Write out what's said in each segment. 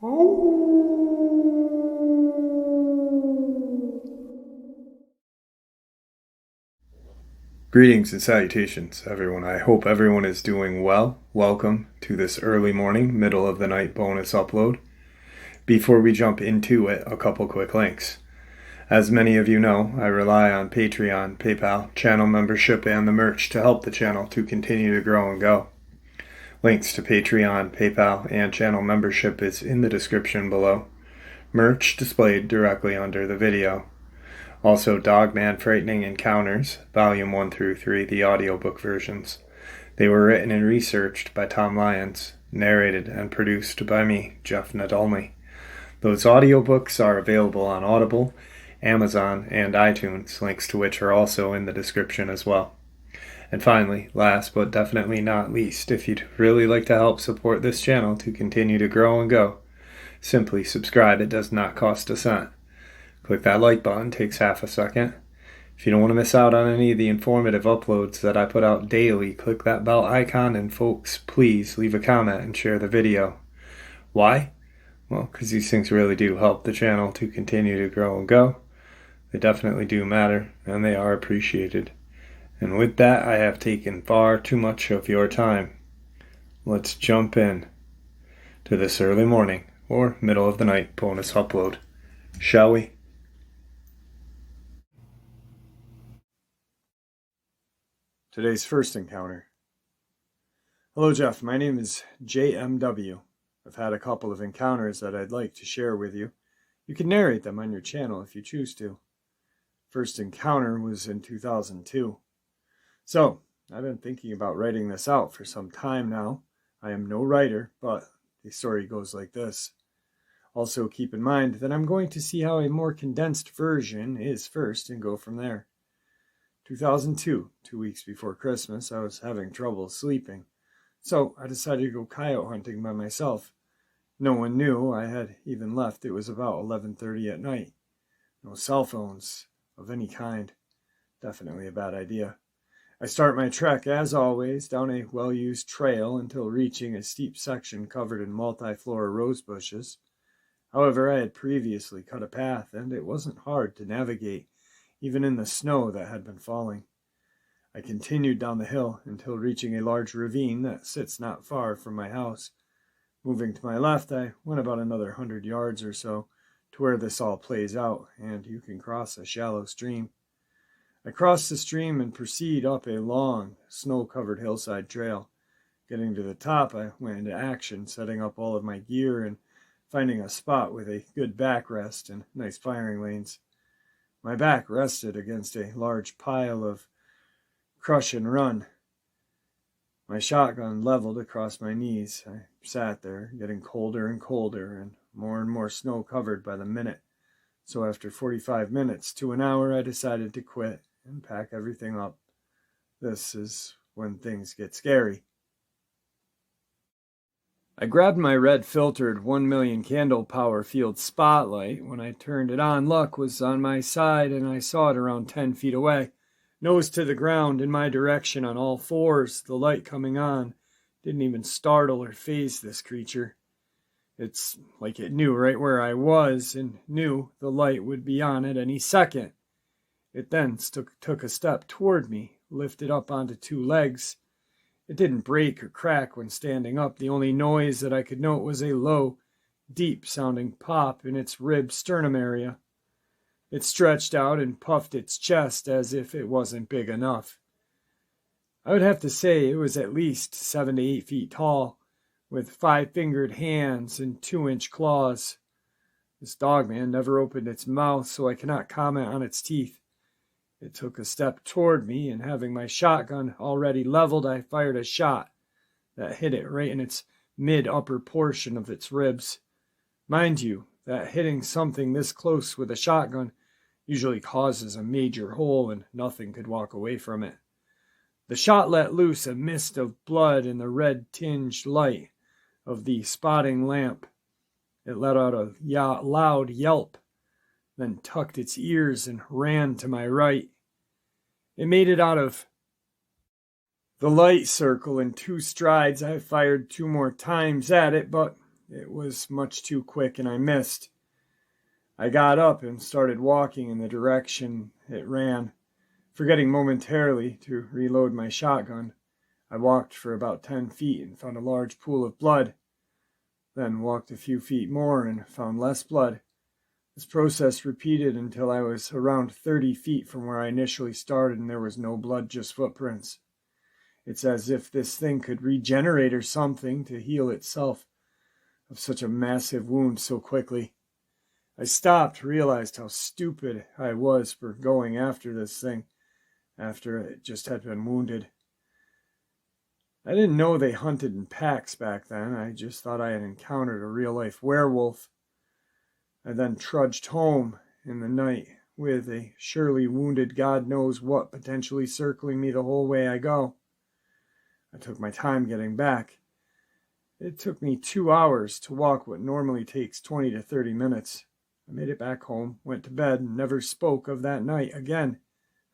Greetings and salutations, everyone. I hope everyone is doing well. Welcome to this early morning, middle of the night bonus upload. Before we jump into it, a couple quick links. As many of you know, I rely on Patreon, PayPal, channel membership, and the merch to help the channel to continue to grow and go. Links to Patreon, PayPal, and channel membership is in the description below. Merch displayed directly under the video. Also, Dogman Frightening Encounters, Volume 1 through 3, the audiobook versions. They were written and researched by Tom Lyons, narrated and produced by me, Jeff Nadolny. Those audiobooks are available on Audible, Amazon, and iTunes, links to which are also in the description as well. And finally, last but definitely not least, if you'd really like to help support this channel to continue to grow and go, simply subscribe. It does not cost a cent. Click that like button, takes half a second. If you don't want to miss out on any of the informative uploads that I put out daily, click that bell icon, and folks, please leave a comment and share the video. Why? Well, because these things really do help the channel to continue to grow and go. They definitely do matter, and they are appreciated. And with that, I have taken far too much of your time. Let's jump in to this early morning or middle of the night bonus upload, shall we? Today's first encounter. Hello, Jeff. My name is JMW. I've had a couple of encounters that I'd like to share with you. You can narrate them on your channel if you choose to. First encounter was in 2002. So, I've been thinking about writing this out for some time now. I am no writer, but the story goes like this. Also, keep in mind that I'm going to see how a more condensed version is first and go from there. 2002, 2 weeks before Christmas, I was having trouble sleeping, so I decided to go coyote hunting by myself. No one knew I had even left. It was about 11:30 at night. No cell phones of any kind. Definitely a bad idea. I start my trek, as always, down a well-used trail until reaching a steep section covered in multi-flora rose bushes. However, I had previously cut a path, and it wasn't hard to navigate, even in the snow that had been falling. I continued down the hill until reaching a large ravine that sits not far from my house. Moving to my left, I went about another 100 yards or so to where this all plays out, and you can cross a shallow stream. I crossed the stream and proceed up a long, snow-covered hillside trail. Getting to the top, I went into action, setting up all of my gear and finding a spot with a good backrest and nice firing lanes. My back rested against a large pile of crush and run. My shotgun leveled across my knees. I sat there, getting colder and colder and more snow covered by the minute. So after 45 minutes to an hour, I decided to quit and pack everything up. This is when things get scary. I grabbed my red filtered 1,000,000 candle power field spotlight. When I turned it on, luck was on my side and I saw it around 10 feet away. Nose to the ground in my direction on all fours, the light coming on didn't even startle or faze this creature. It's like it knew right where I was and knew the light would be on at any second. It then took a step toward me, lifted up onto two legs. It didn't break or crack when standing up. The only noise that I could note was a low, deep-sounding pop in its rib sternum area. It stretched out and puffed its chest as if it wasn't big enough. I would have to say it was at least 7 to 8 feet tall, with 5-fingered hands and 2-inch claws. This dogman never opened its mouth, so I cannot comment on its teeth. It took a step toward me, and having my shotgun already leveled, I fired a shot that hit it right in its mid-upper portion of its ribs. Mind you, that hitting something this close with a shotgun usually causes a major hole, and nothing could walk away from it. The shot let loose a mist of blood in the red-tinged light of the spotting lamp. It let out a loud yelp, then tucked its ears and ran to my right. It made it out of the light circle in 2 strides. I fired 2 more times at it, but it was much too quick and I missed. I got up and started walking in the direction it ran, forgetting momentarily to reload my shotgun. I walked for about 10 feet and found a large pool of blood, then walked a few feet more and found less blood. This process repeated until I was around 30 feet from where I initially started and there was no blood, just footprints. It's as if this thing could regenerate or something to heal itself of such a massive wound so quickly. I stopped, realized how stupid I was for going after this thing after it just had been wounded. I didn't know they hunted in packs back then. I just thought I had encountered a real-life werewolf. I then trudged home in the night with a surely wounded God knows what potentially circling me the whole way I go. I took my time getting back. It took me 2 hours to walk what normally takes 20 to 30 minutes. I made it back home, went to bed, and never spoke of that night again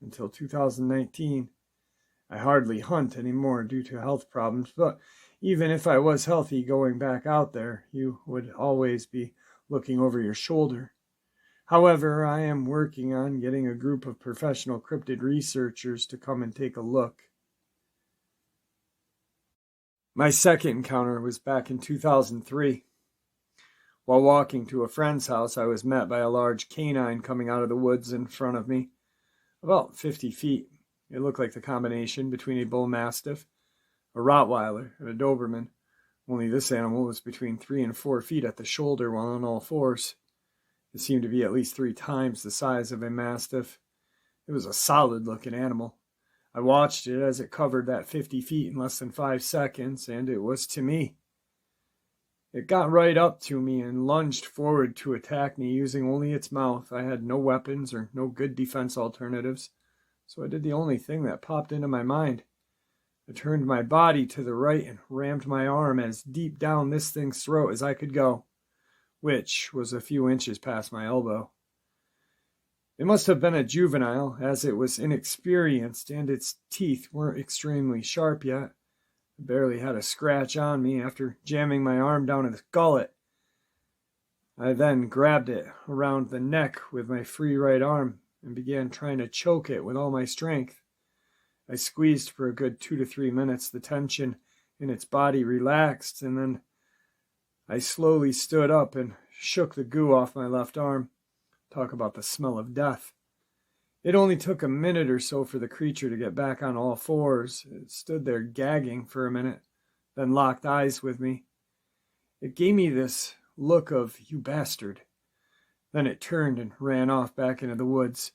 until 2019. I hardly hunt anymore due to health problems, but even if I was healthy going back out there, you would always be looking over your shoulder. However, I am working on getting a group of professional cryptid researchers to come and take a look. My second encounter was back in 2003. While walking to a friend's house, I was met by a large canine coming out of the woods in front of me, about 50 feet. It looked like the combination between a bull mastiff, a Rottweiler, and a Doberman, only this animal was between 3 and 4 feet at the shoulder while on all fours. It seemed to be at least 3 times the size of a mastiff. It was a solid-looking animal. I watched it as it covered that 50 feet in less than 5 seconds, and it was to me. It got right up to me and lunged forward to attack me using only its mouth. I had no weapons or no good defense alternatives, so I did the only thing that popped into my mind. I turned my body to the right and rammed my arm as deep down this thing's throat as I could go, which was a few inches past my elbow. It must have been a juvenile, as it was inexperienced and its teeth weren't extremely sharp yet. I barely had a scratch on me after jamming my arm down its gullet. I then grabbed it around the neck with my free right arm and began trying to choke it with all my strength. I squeezed for a good 2 to 3 minutes. The tension in its body relaxed, and then I slowly stood up and shook the goo off my left arm. Talk about the smell of death. It only took a minute or so for the creature to get back on all fours. It stood there gagging for a minute, then locked eyes with me. It gave me this look of, "You bastard." Then it turned and ran off back into the woods.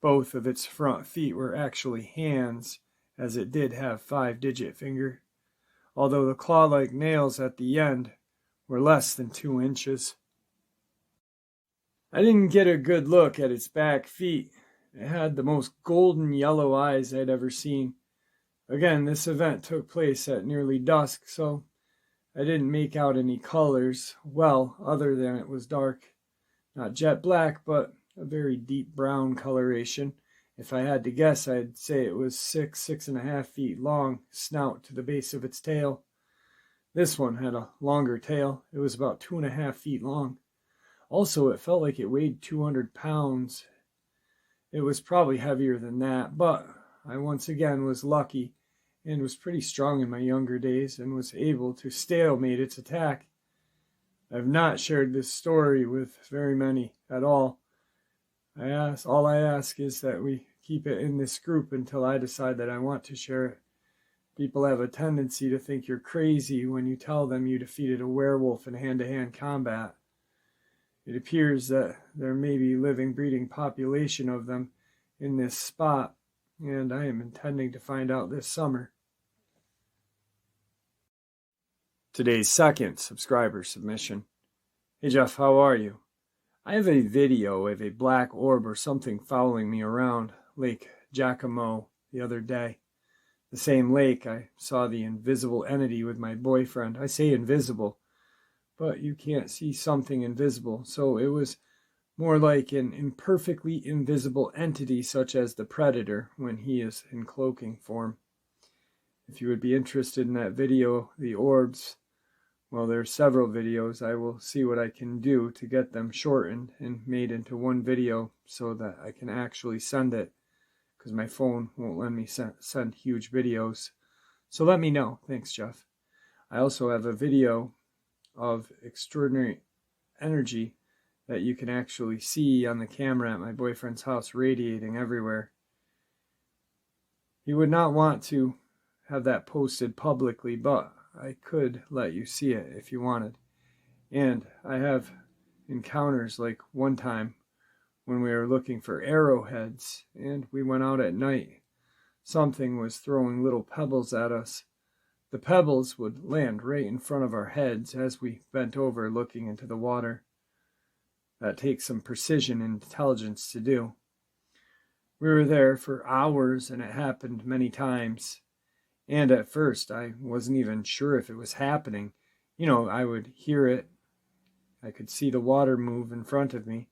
Both of its front feet were actually hands, as it did have 5-digit finger, although the claw-like nails at the end were less than 2 inches. I didn't get a good look at its back feet. It had the most golden yellow eyes I'd ever seen. Again, this event took place at nearly dusk, so I didn't make out any colors, well, other than it was dark. Not jet black, but a very deep brown coloration. If I had to guess, I'd say it was 6.5 feet long, snout to the base of its tail. This one had a longer tail. It was about 2.5 feet long. Also, it felt like it weighed 200 pounds. It was probably heavier than that, but I once again was lucky and was pretty strong in my younger days and was able to stalemate its attack. I've not shared this story with very many at all. All I ask is that we keep it in this group until I decide that I want to share it. People have a tendency to think you're crazy when you tell them you defeated a werewolf in hand-to-hand combat. It appears that there may be living, breeding population of them in this spot, and I am intending to find out this summer. Today's second subscriber submission. Hey Jeff, how are you? I have a video of a black orb or something following me around Lake Giacomo the other day. The same lake I saw the invisible entity with my boyfriend. I say invisible, but you can't see something invisible, so it was more like an imperfectly invisible entity such as the predator when he is in cloaking form. If you would be interested in that video, the Orbs well, there are several videos. I will see what I can do to get them shortened and made into one video so that I can actually send it, because my phone won't let me send huge videos. So let me know. Thanks, Jeff. I also have a video of extraordinary energy that you can actually see on the camera at my boyfriend's house, radiating everywhere. He would not want to have that posted publicly, but I could let you see it if you wanted. And I have encounters like one time when we were looking for arrowheads and we went out at night. Something was throwing little pebbles at us. The pebbles would land right in front of our heads as we bent over looking into the water. That takes some precision and intelligence to do. We were there for hours and it happened many times. And at first I wasn't even sure if it was happening. I would hear it. I could see the water move in front of me,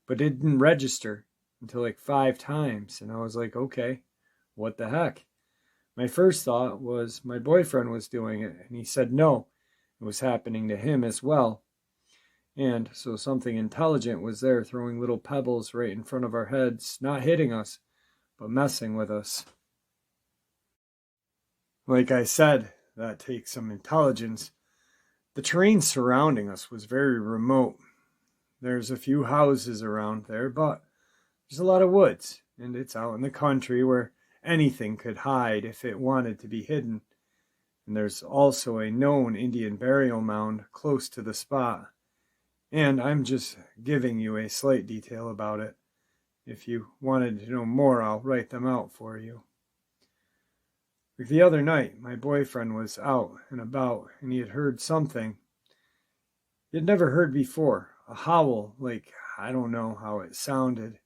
but it didn't register until like 5 times. And I was like, okay, what the heck? My first thought was my boyfriend was doing it, and he said no, it was happening to him as well. And so something intelligent was there throwing little pebbles right in front of our heads, not hitting us, but messing with us. Like I said, that takes some intelligence. The terrain surrounding us was very remote. There's a few houses around there, but there's a lot of woods, and it's out in the country where anything could hide if it wanted to be hidden. And there's also a known Indian burial mound close to the spot. And I'm just giving you a slight detail about it. If you wanted to know more, I'll write them out for you. Like the other night, my boyfriend was out and about, and he had heard something he had never heard before. A howl, like, I don't know how it sounded.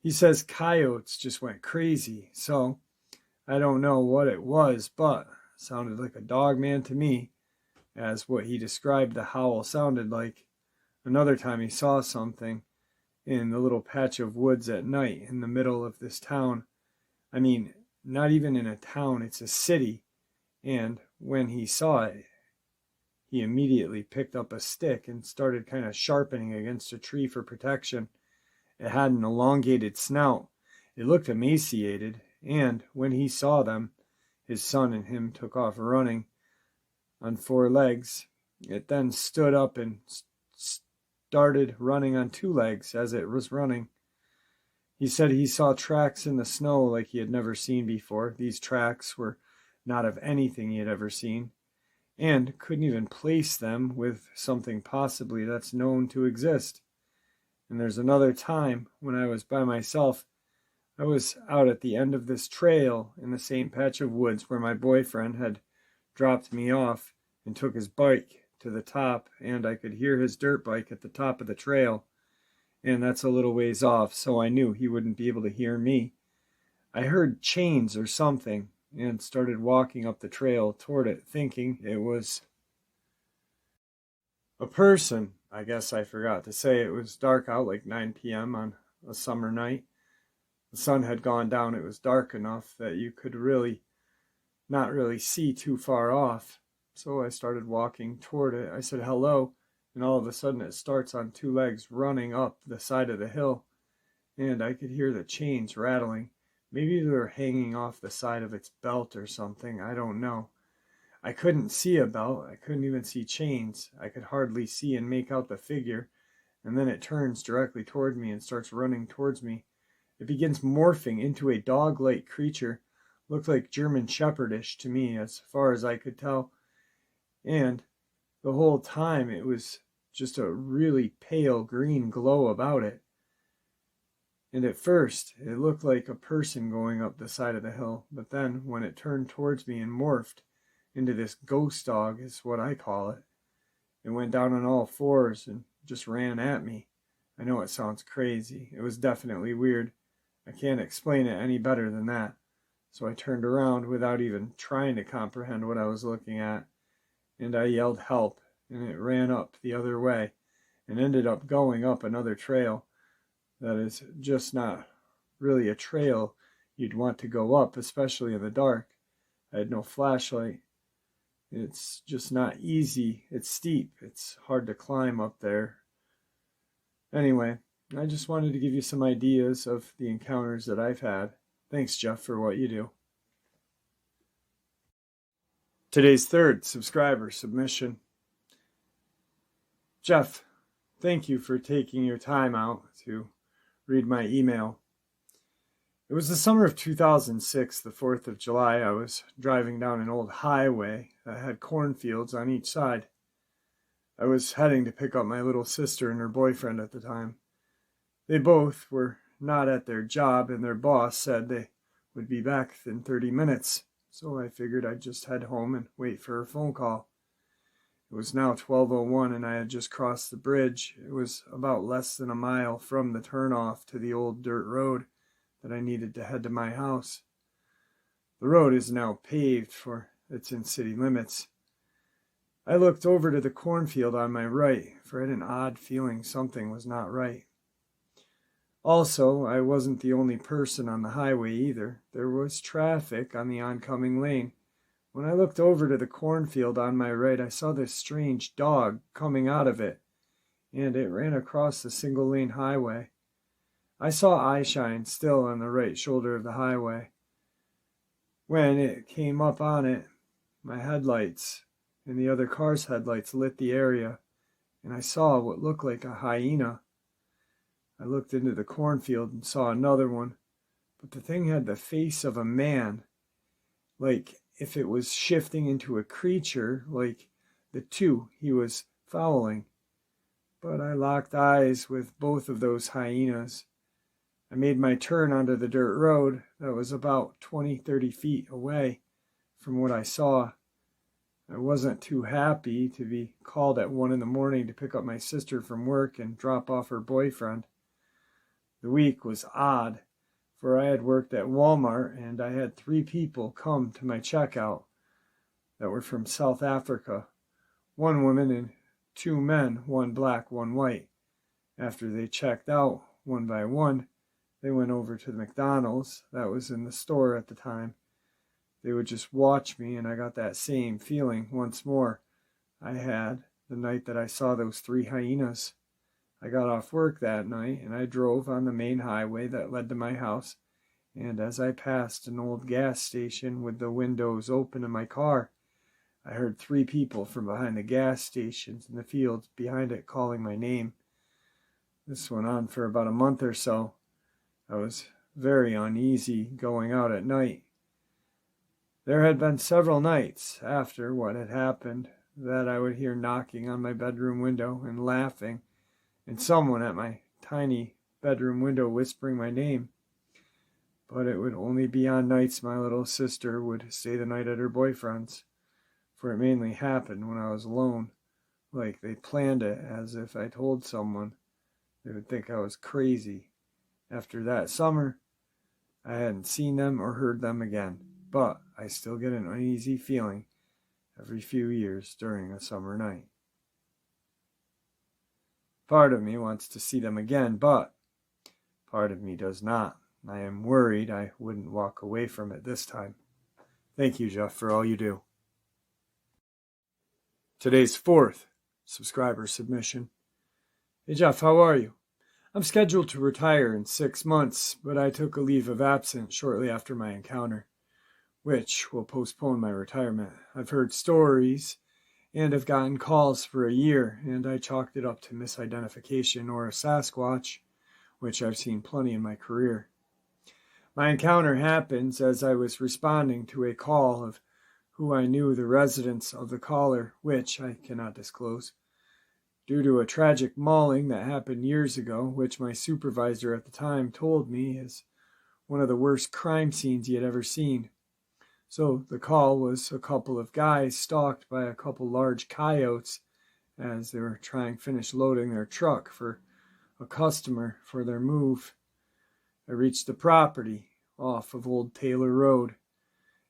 He says coyotes just went crazy, so I don't know what it was, but it sounded like a Dogman to me, as what he described the howl sounded like. Another time he saw something in the little patch of woods at night in the middle of this town. I mean, not even in a town, it's a city. And when he saw it, he immediately picked up a stick and started kind of sharpening against a tree for protection. It had an elongated snout. It looked emaciated, and when he saw them, his son and him took off running on 4 legs. It then stood up and started running on 2 legs as it was running. He said he saw tracks in the snow like he had never seen before. These tracks were not of anything he had ever seen, and couldn't even place them with something possibly that's known to exist. And there's another time when I was by myself. I was out at the end of this trail in the same patch of woods where my boyfriend had dropped me off and took his bike to the top, and I could hear his dirt bike at the top of the trail. And that's a little ways off, so I knew he wouldn't be able to hear me. I heard chains or something and started walking up the trail toward it, thinking it was a person. I guess I forgot to say it was dark out, like 9 p.m. on a summer night. The sun had gone down. It was dark enough that you could not really see too far off. So I started walking toward it. I said hello, and all of a sudden it starts on 2 legs running up the side of the hill. And I could hear the chains rattling. Maybe they were hanging off the side of its belt or something. I don't know. I couldn't see a belt. I couldn't even see chains. I could hardly see and make out the figure. And then it turns directly toward me and starts running towards me. It begins morphing into a dog-like creature. Looked like German Shepherdish to me, as far as I could tell. And the whole time it was just a really pale green glow about it. And at first it looked like a person going up the side of the hill. But then when it turned towards me and morphed into this ghost dog, is what I call it, it went down on all 4s and just ran at me. I know it sounds crazy. It was definitely weird. I can't explain it any better than that. So I turned around without even trying to comprehend what I was looking at, and I yelled help, and it ran up the other way and ended up going up another trail that is just not really a trail you'd want to go up, especially in the dark. I had no flashlight. It's just not easy. It's steep. It's hard to climb up there. Anyway, I just wanted to give you some ideas of the encounters that I've had. Thanks, Jeff, for what you do. Today's third subscriber submission. Jeff, thank you for taking your time out to read my email. It was the summer of 2006, the 4th of July. I was driving down an old highway that had cornfields on each side. I was heading to pick up my little sister and her boyfriend at the time. They both were not at their job, and their boss said they would be back in 30 minutes. So I figured I'd just head home and wait for her phone call. It was now 12:01 and I had just crossed the bridge. It was about less than a mile from the turnoff to the old dirt road that I needed to head to my house. The road is now paved, for it's in city limits. I looked over to the cornfield on my right, for I had an odd feeling something was not right. Also, I wasn't the only person on the highway either. There was traffic on the oncoming lane. When I looked over to the cornfield on my right, I saw this strange dog coming out of it, and it ran across the single-lane highway. I saw eyeshine still on the right shoulder of the highway. When it came up on it, my headlights and the other car's headlights lit the area, and I saw what looked like a hyena. I looked into the cornfield and saw another one, but the thing had the face of a man, like if it was shifting into a creature, like the two he was following. But I locked eyes with both of those hyenas. I made my turn onto the dirt road that was about 20-30 feet away from what I saw. I wasn't too happy to be called at 1 a.m. to pick up my sister from work and drop off her boyfriend. The week was odd, for I had worked at Walmart and I had 3 people come to my checkout that were from South Africa. 1 woman and 2 men, 1 black, 1 white. After they checked out, one by one, they went over to the McDonald's that was in the store at the time. They would just watch me, and I got that same feeling once more I had the night that I saw those 3 hyenas. I got off work that night, and I drove on the main highway that led to my house, and as I passed an old gas station with the windows open in my car, I heard 3 people from behind the gas stations in the fields behind it calling my name. This went on for about a month or so. I was very uneasy going out at night. There had been several nights after what had happened that I would hear knocking on my bedroom window and laughing, and someone at my tiny bedroom window whispering my name. But it would only be on nights my little sister would stay the night at her boyfriend's, for it mainly happened when I was alone, like they planned it as if I told someone. They would think I was crazy. After that summer, I hadn't seen them or heard them again, but I still get an uneasy feeling every few years during a summer night. Part of me wants to see them again, but part of me does not. I am worried I wouldn't walk away from it this time. Thank you, Jeff, for all you do. Today's 4th subscriber submission. Hey, Jeff, how are you? I'm scheduled to retire in 6 months, but I took a leave of absence shortly after my encounter, which will postpone my retirement. I've heard stories and have gotten calls for a year, and I chalked it up to misidentification or a Sasquatch, which I've seen plenty in my career. My encounter happens as I was responding to a call of who I knew the residence of the caller, which I cannot disclose, due to a tragic mauling that happened years ago, which my supervisor at the time told me is one of the worst crime scenes he had ever seen. So the call was a couple of guys stalked by a couple large coyotes as they were trying to finish loading their truck for a customer for their move. I reached the property off of Old Taylor Road.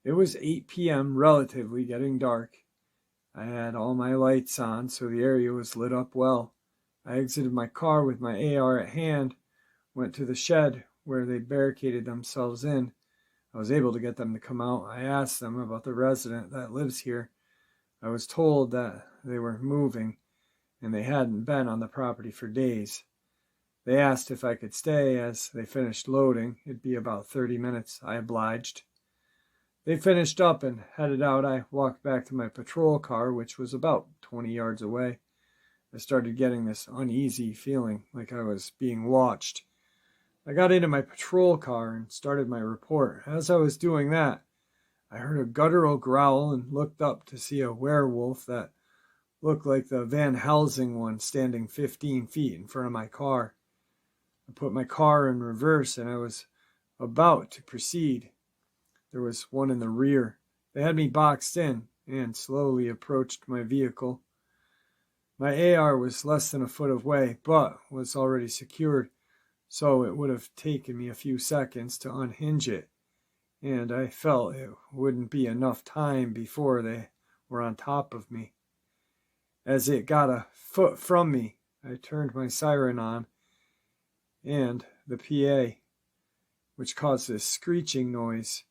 It was 8 p.m., relatively getting dark. I had all my lights on, so the area was lit up well. I exited my car with my AR at hand, went to the shed where they barricaded themselves in. I was able to get them to come out. I asked them about the resident that lives here, I was told that they were moving, and they hadn't been on the property for days. They asked if I could stay as they finished loading. It'd be about 30 minutes. I obliged. They finished up and headed out. I walked back to my patrol car, which was about 20 yards away. I started getting this uneasy feeling like I was being watched. I got into my patrol car and started my report. As I was doing that, I heard a guttural growl and looked up to see a werewolf that looked like the Van Helsing one standing 15 feet in front of my car. I put my car in reverse and I was about to proceed. There was one in the rear. They had me boxed in and slowly approached my vehicle. My AR was less than a foot away, but was already secured, so it would have taken me a few seconds to unhinge it, and I felt it wouldn't be enough time before they were on top of me. As it got a foot from me, I turned my siren on, and the PA, which caused this screeching noise.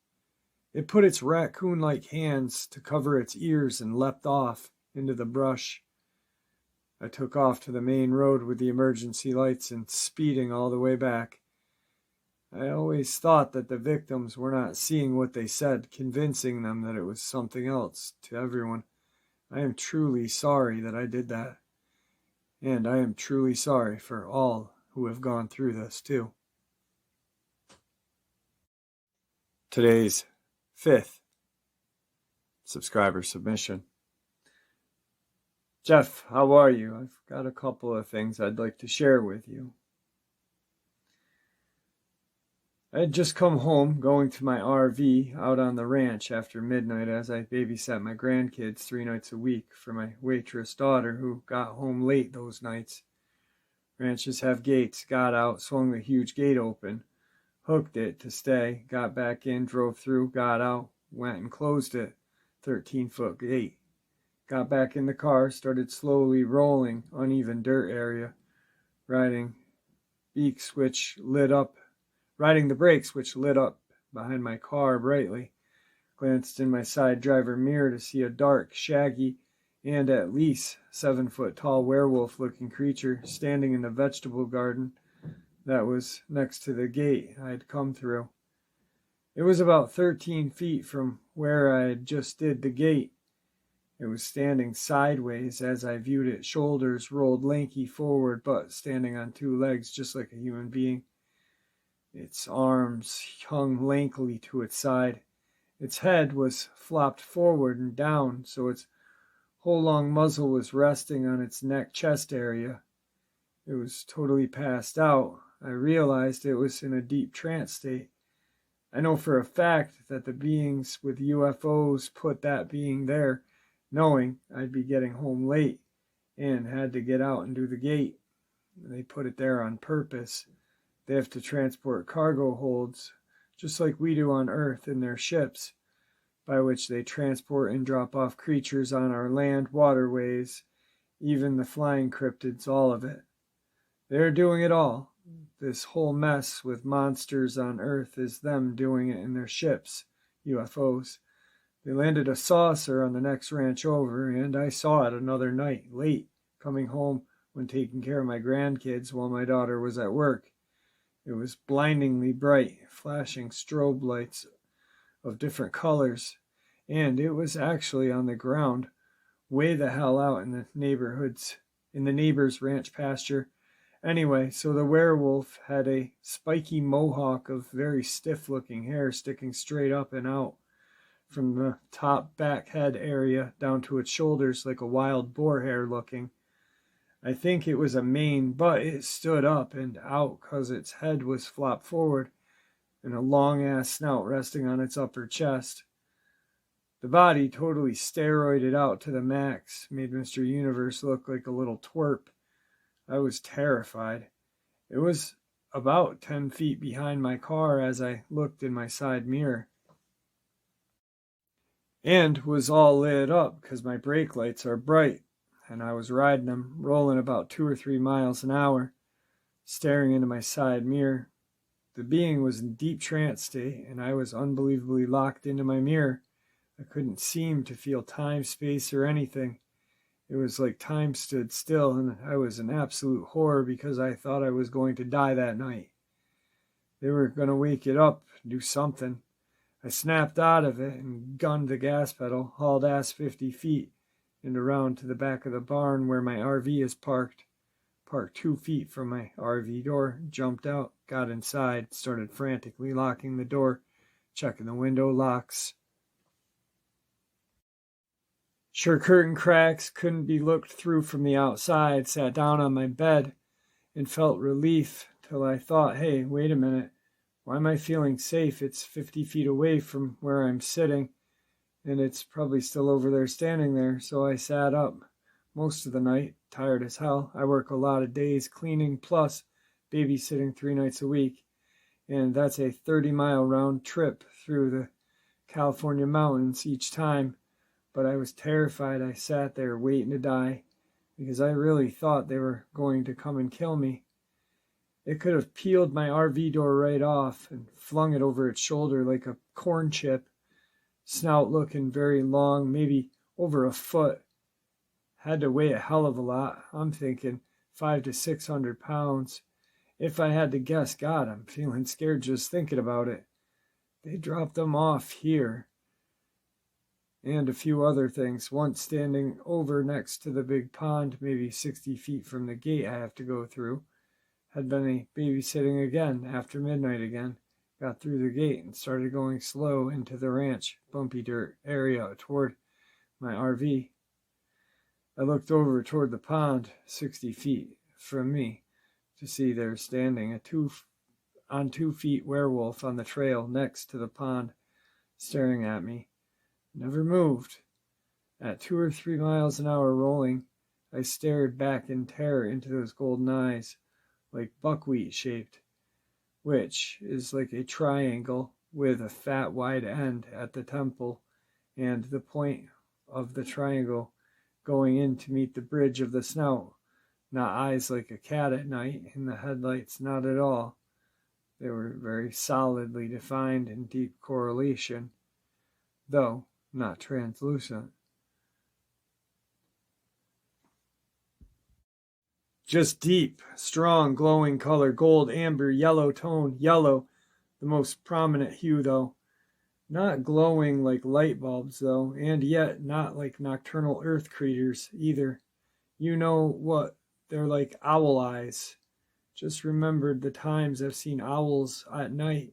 It put its raccoon-like hands to cover its ears and leapt off into the brush. I took off to the main road with the emergency lights and speeding all the way back. I always thought that the victims were not seeing what they said, convincing them that it was something else to everyone. I am truly sorry that I did that. And I am truly sorry for all who have gone through this too. Today's 5th subscriber submission. Jeff, how are you? I've got a couple of things I'd like to share with you. I had just come home going to my RV out on the ranch after midnight as I babysat my grandkids 3 nights a week for my waitress daughter who got home late those nights. Ranches have gates. Got out, swung the huge gate open, hooked it to stay, got back in, drove through, got out, went and closed it. 13-foot gate. Got back in the car, started slowly rolling uneven dirt area, riding the brakes which lit up behind my car brightly. Glanced in my side driver mirror to see a dark, shaggy, and at least 7-foot-tall werewolf-looking creature standing in the vegetable garden that was next to the gate I'd come through. It was about 13 feet from where I had just did the gate. It was standing sideways as I viewed it, shoulders rolled lanky forward, but standing on 2 legs just like a human being. Its arms hung lankily to its side. Its head was flopped forward and down, so its whole long muzzle was resting on its neck-chest area. It was totally passed out. I realized it was in a deep trance state. I know for a fact that the beings with UFOs put that being there, knowing I'd be getting home late and had to get out and do the gate. They put it there on purpose. They have to transport cargo holds, just like we do on Earth in their ships, by which they transport and drop off creatures on our land waterways, even the flying cryptids, all of it. They're doing it all. This whole mess with monsters on Earth is them doing it in their ships, UFOs. They landed a saucer on the next ranch over, and I saw it another night, late, coming home when taking care of my grandkids while my daughter was at work. It was blindingly bright, flashing strobe lights of different colors, and it was actually on the ground, way the hell out in the neighbor's ranch pasture. Anyway, so the werewolf had a spiky mohawk of very stiff-looking hair sticking straight up and out from the top back head area down to its shoulders like a wild boar hair looking. I think it was a mane, but it stood up and out because its head was flopped forward and a long-ass snout resting on its upper chest. The body, totally steroided out to the max, made Mr. Universe look like a little twerp. I was terrified. It was about 10 feet behind my car as I looked in my side mirror, and was all lit up because my brake lights are bright, and I was riding them, rolling about 2 or 3 miles an hour, staring into my side mirror. The being was in deep trance state, and I was unbelievably locked into my mirror. I couldn't seem to feel time, space, or anything. It was like time stood still, and I was in absolute horror because I thought I was going to die that night. They were going to wake it up, do something. I snapped out of it and gunned the gas pedal, hauled ass 50 feet, and around to the back of the barn where my RV is parked. Parked 2 feet from my RV door, jumped out, got inside, started frantically locking the door, checking the window locks. Sure, curtain cracks couldn't be looked through from the outside. Sat down on my bed and felt relief till I thought, hey, wait a minute. Why am I feeling safe? It's 50 feet away from where I'm sitting, and it's probably still over there standing there. So I sat up most of the night, tired as hell. I work a lot of days cleaning plus babysitting 3 nights a week, and that's a 30-mile round trip through the California mountains each time. But I was terrified. I sat there waiting to die because I really thought they were going to come and kill me. It could have peeled my RV door right off and flung it over its shoulder like a corn chip, snout looking very long, maybe over a foot. Had to weigh a hell of a lot. I'm thinking 500 to 600 pounds. If I had to guess, God, I'm feeling scared just thinking about it. They dropped them off here. And a few other things. Once standing over next to the big pond, maybe 60 feet from the gate I have to go through. Had been a babysitting again after midnight again. Got through the gate and started going slow into the ranch, bumpy dirt area toward my RV. I looked over toward the pond, 60 feet from me, to see there standing a 2 feet werewolf on the trail next to the pond, staring at me. Never moved. At 2 or 3 miles an hour rolling, I stared back in terror into those golden eyes, like buckwheat shaped, which is like a triangle with a fat wide end at the temple and the point of the triangle going in to meet the bridge of the snout. Not eyes like a cat at night in the headlights, not at all. They were very solidly defined in deep correlation, though not translucent. Just deep, strong, glowing color, gold, amber, yellow tone, yellow, the most prominent hue though. Not glowing like light bulbs though, and yet not like nocturnal earth craters either. You know what? They're like owl eyes. Just remembered the times I've seen owls at night.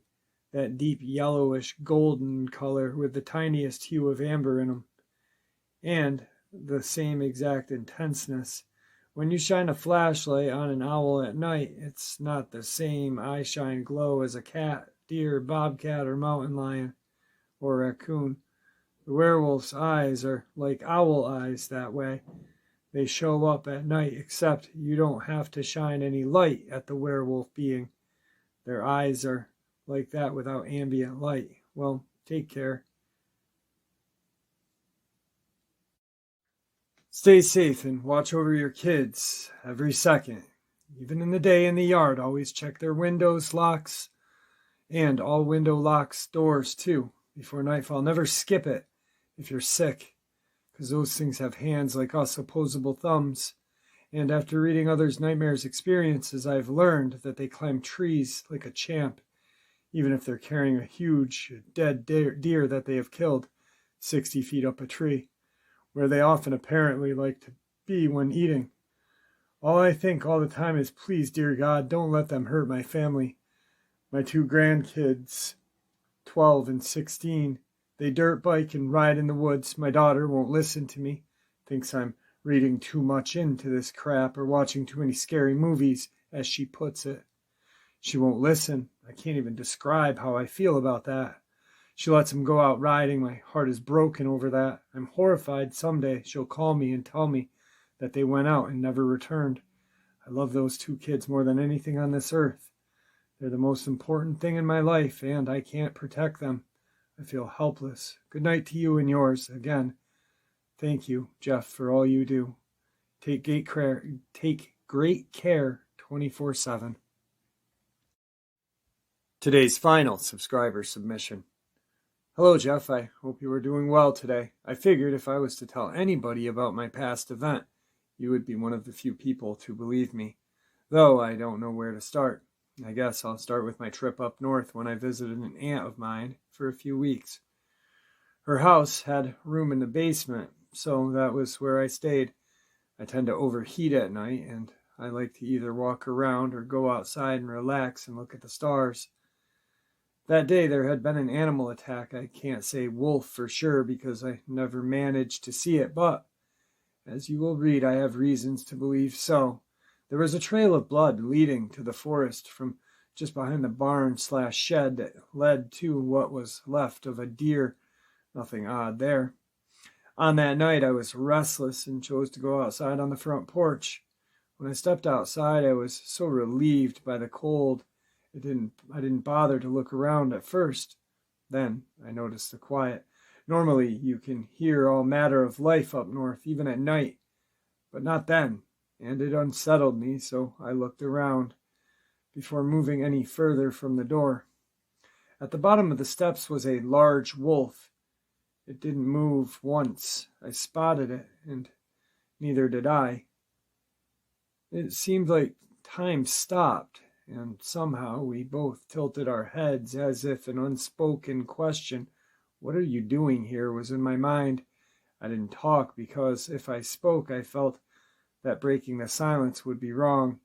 That deep yellowish golden color with the tiniest hue of amber in them. And the same exact intenseness. When you shine a flashlight on an owl at night, it's not the same eye-shine glow as a cat, deer, bobcat, or mountain lion, or raccoon. The werewolf's eyes are like owl eyes that way. They show up at night, except you don't have to shine any light at the werewolf being. Their eyes are like that without ambient light. Well, take care. Stay safe and watch over your kids every second. Even in the day in the yard, always check their windows, locks, and all window locks, doors too, before nightfall. Never skip it if you're sick, because those things have hands like us, opposable thumbs. And after reading others' nightmares experiences, I've learned that they climb trees like a champ, even if they're carrying a huge dead deer that they have killed 60 feet up a tree, where they often apparently like to be when eating. All I think all the time is, please, dear God, don't let them hurt my family. My 2 grandkids, 12 and 16, they dirt bike and ride in the woods. My daughter won't listen to me, thinks I'm reading too much into this crap or watching too many scary movies, as she puts it. She won't listen. I can't even describe how I feel about that. She lets them go out riding. My heart is broken over that. I'm horrified someday she'll call me and tell me that they went out and never returned. I love those 2 kids more than anything on this earth. They're the most important thing in my life, and I can't protect them. I feel helpless. Good night to you and yours. Again, thank you, Jeff, for all you do. Take great care 24/7. Today's final subscriber submission. Hello, Jeff. I hope you are doing well today. I figured if I was to tell anybody about my past event, you would be one of the few people to believe me. Though I don't know where to start. I guess I'll start with my trip up north when I visited an aunt of mine for a few weeks. Her house had room in the basement, so that was where I stayed. I tend to overheat at night, and I like to either walk around or go outside and relax and look at the stars. That day there had been an animal attack. I can't say wolf for sure because I never managed to see it, but as you will read, I have reasons to believe so. There was a trail of blood leading to the forest from just behind the barn/shed that led to what was left of a deer. Nothing odd there. On that night, I was restless and chose to go outside on the front porch. When I stepped outside, I was so relieved by the cold. I didn't bother to look around at first. Then I noticed the quiet. Normally, you can hear all matter of life up north, even at night, but not then, and it unsettled me, so I looked around before moving any further from the door. At the bottom of the steps was a large wolf. It didn't move once. I spotted it, and neither did I. It seemed like time stopped, and somehow we both tilted our heads as if an unspoken question, "What are you doing here?" was in my mind. I didn't talk because if I spoke, I felt that breaking the silence would be wrong.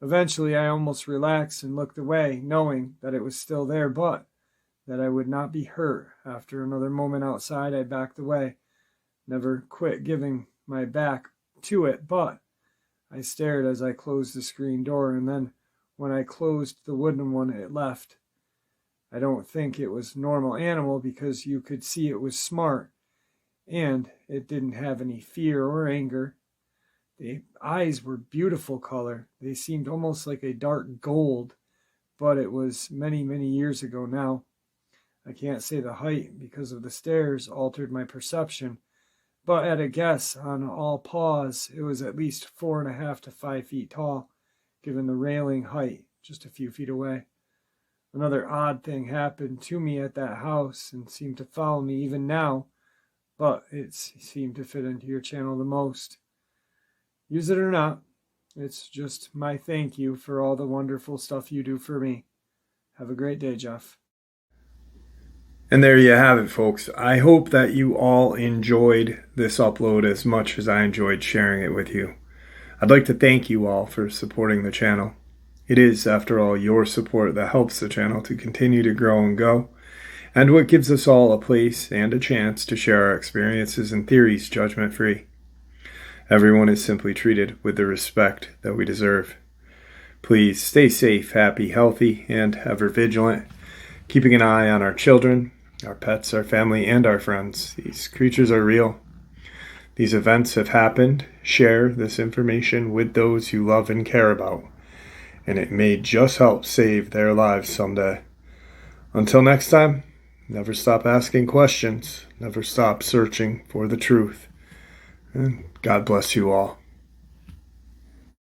Eventually, I almost relaxed and looked away, knowing that it was still there, but that I would not be hurt. After another moment outside, I backed away. Never quit giving my back to it, but I stared as I closed the screen door, and then when I closed the wooden one, it left. I don't think it was normal animal because you could see it was smart, and it didn't have any fear or anger. The eyes were beautiful color. They seemed almost like a dark gold, but it was many, many years ago now. I can't say the height because of the stairs altered my perception, but at a guess on all paws, it was at least 4.5 to 5 feet tall, given the railing height just a few feet away. Another odd thing happened to me at that house and seemed to follow me even now, but it seemed to fit into your channel the most. Use it or not, it's just my thank you for all the wonderful stuff you do for me. Have a great day, Jeff. And there you have it, folks. I hope that you all enjoyed this upload as much as I enjoyed sharing it with you. I'd like to thank you all for supporting the channel. It is, after all, your support that helps the channel to continue to grow and go, and what gives us all a place and a chance to share our experiences and theories judgment-free. Everyone is simply treated with the respect that we deserve. Please stay safe, happy, healthy, and ever vigilant, keeping an eye on our children, our pets, our family, and our friends. These creatures are real. These events have happened. Share this information with those you love and care about, and it may just help save their lives someday. Until next time, never stop asking questions. Never stop searching for the truth. And God bless you all.